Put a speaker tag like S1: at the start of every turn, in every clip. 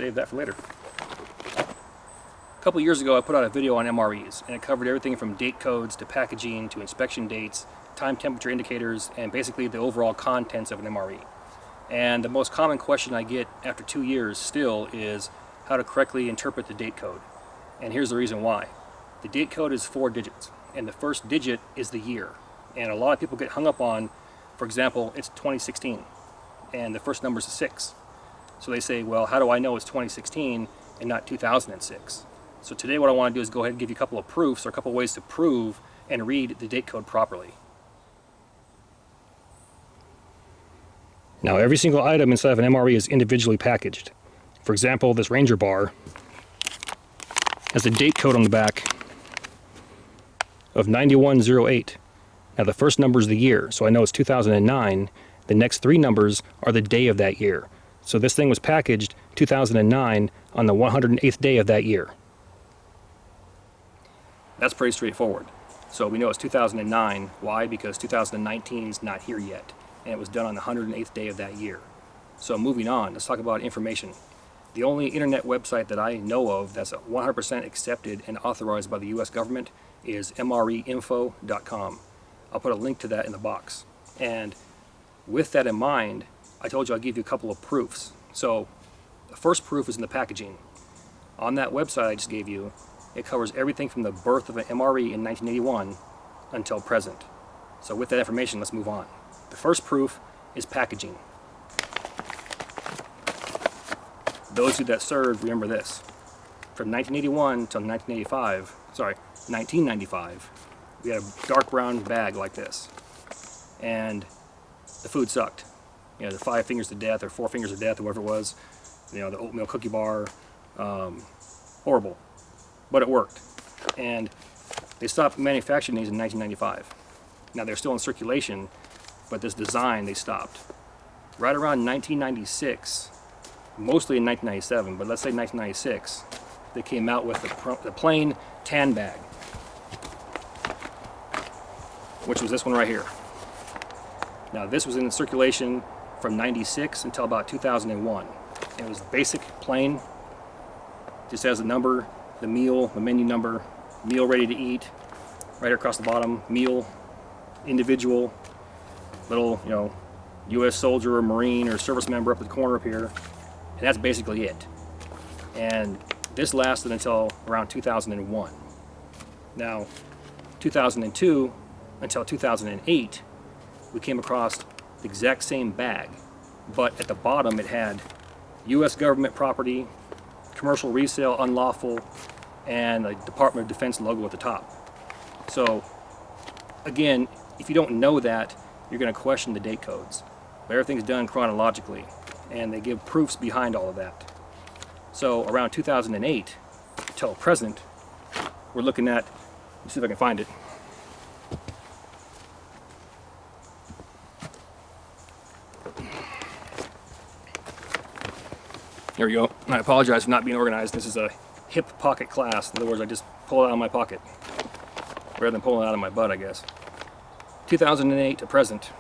S1: save that for later. A couple years ago, I put out a video on MREs, and it covered everything from date codes to packaging to inspection dates, time temperature indicators, and basically the overall contents of an MRE. And the most common question I get after 2 years still is how to correctly interpret the date code. And here's the reason why. The date code is 4 digits, and the first digit is the year. And a lot of people get hung up on, for example, it's 2016, and the first number is a 6. So they say, well, how do I know it's 2016 and not 2006? So today what I want to do is go ahead and give you a couple of proofs or a couple of ways to prove and read the date code properly. Now every single item inside of an MRE is individually packaged. For example, this Ranger bar has a date code on the back of 9108. Now the first number is the year, so I know it's 2009. The next 3 numbers are the day of that year. So this thing was packaged 2009 on the 108th day of that year. That's pretty straightforward. So we know it's 2009. Why? Because 2019 is not here yet, and it was done on the 108th day of that year. So moving on, let's talk about information. The only internet website that I know of that's 100% accepted and authorized by the US government is MREinfo.com. I'll put a link to that in the box. And with that in mind, I told you I'll give you a couple of proofs. So the first proof is in the packaging. On that website I just gave you, it covers everything from the birth of an MRE in 1981 until present. So with that information, let's move on. The first proof is packaging. Those of you that served remember this. From 1981 till 1995, we had a dark brown bag like this. And the food sucked. You know, the 5 fingers to death or 4 fingers to death or whatever it was. You know, the oatmeal cookie bar. Horrible. But it worked. And they stopped manufacturing these in 1995. Now they're still in circulation, but this design they stopped. Right around 1996, mostly in 1997, but let's say 1996, they came out with the plain tan bag, which was this one right here. Now this was in circulation from 96 until about 2001. And it was basic, plain, just has the number, the meal, the menu number, meal ready to eat, right across the bottom, meal, individual, little, you know, U.S. soldier or Marine or service member up at the corner up here, and that's basically it. And this lasted until around 2001. Now, 2002 until 2008, we came across the exact same bag, but at the bottom it had U.S. government property, commercial resale unlawful, and the Department of Defense logo at the top. So again, if you don't know that, you're going to question the date codes. But everything's done chronologically, and they give proofs behind all of that. So around 2008 till present, we're looking at, let's see if I can find it. There we go. And I apologize for not being organized. This is a hip pocket class. In other words, I just pull it out of my pocket rather than pulling it out of my butt, I guess. 2008 to present,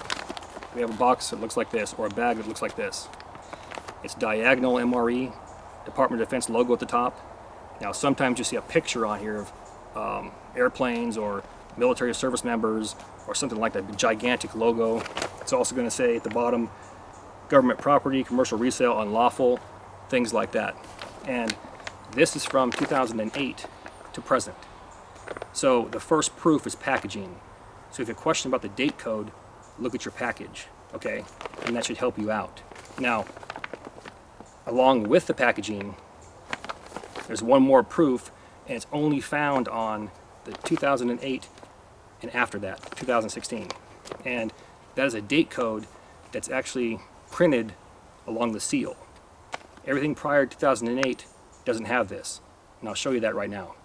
S1: we have a box that looks like this, or a bag that looks like this. It's diagonal MRE, Department of Defense logo at the top. Now sometimes you see a picture on here of airplanes or military service members or something like that, a gigantic logo. It's also going to say at the bottom, government property, commercial resale unlawful, things like that. And this is from 2008 to present. So the first proof is packaging. So if you have a question about the date code, look at your package, okay? And that should help you out. Now, along with the packaging, there's one more proof, and it's only found on the 2008 and after that, 2016. And that is a date code that's actually printed along the seal. Everything prior to 2008 doesn't have this, and I'll show you that right now.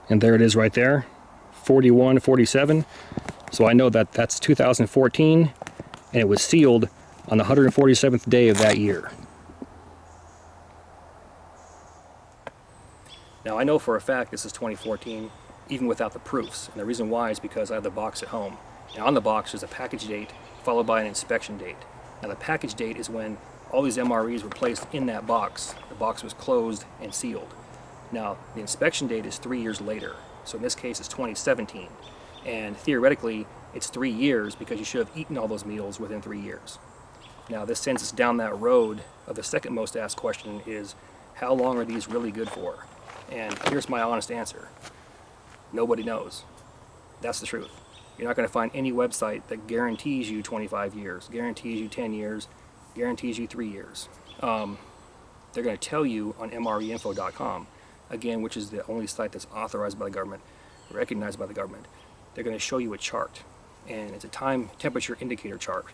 S1: And there it is right there, 4147. So I know that that's 2014, and it was sealed on the 147th day of that year. Now I know for a fact this is 2014, even without the proofs. And the reason why is because I have the box at home. And on the box there's a package date followed by an inspection date. Now the package date is when all these MREs were placed in that box. The box was closed and sealed. Now the inspection date is 3 years later. So in this case it's 2017. And theoretically it's 3 years because you should have eaten all those meals within 3 years. Now this sends us down that road of the second most asked question is, how long are these really good for? And here's my honest answer. Nobody knows. That's the truth. You're not going to find any website that guarantees you 25 years, guarantees you 10 years, guarantees you 3 years. They're going to tell you on MREinfo.com, again, which is the only site that's authorized by the government, recognized by the government. They're going to show you a chart, and it's a time temperature indicator chart.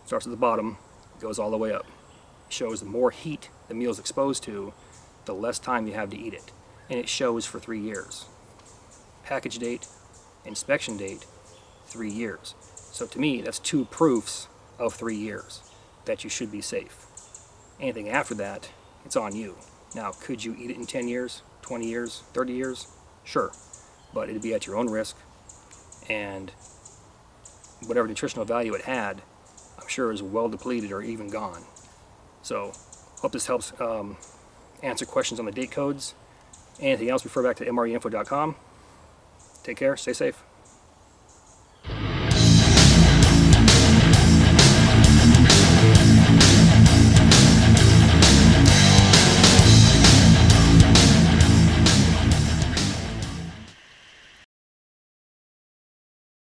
S1: It starts at the bottom, goes all the way up. It shows the more heat the meal is exposed to, the less time you have to eat it. And it shows for 3 years. Package date, inspection date, 3 years. So to me, that's 2 proofs of 3 years that you should be safe. Anything after that, it's on you. Now, could you eat it in 10 years, 20 years, 30 years? Sure, but it'd be at your own risk, and whatever nutritional value it had, I'm sure is well depleted or even gone. So, hope this helps answer questions on the date codes. Anything else, refer back to MREinfo.com. Take care, stay safe.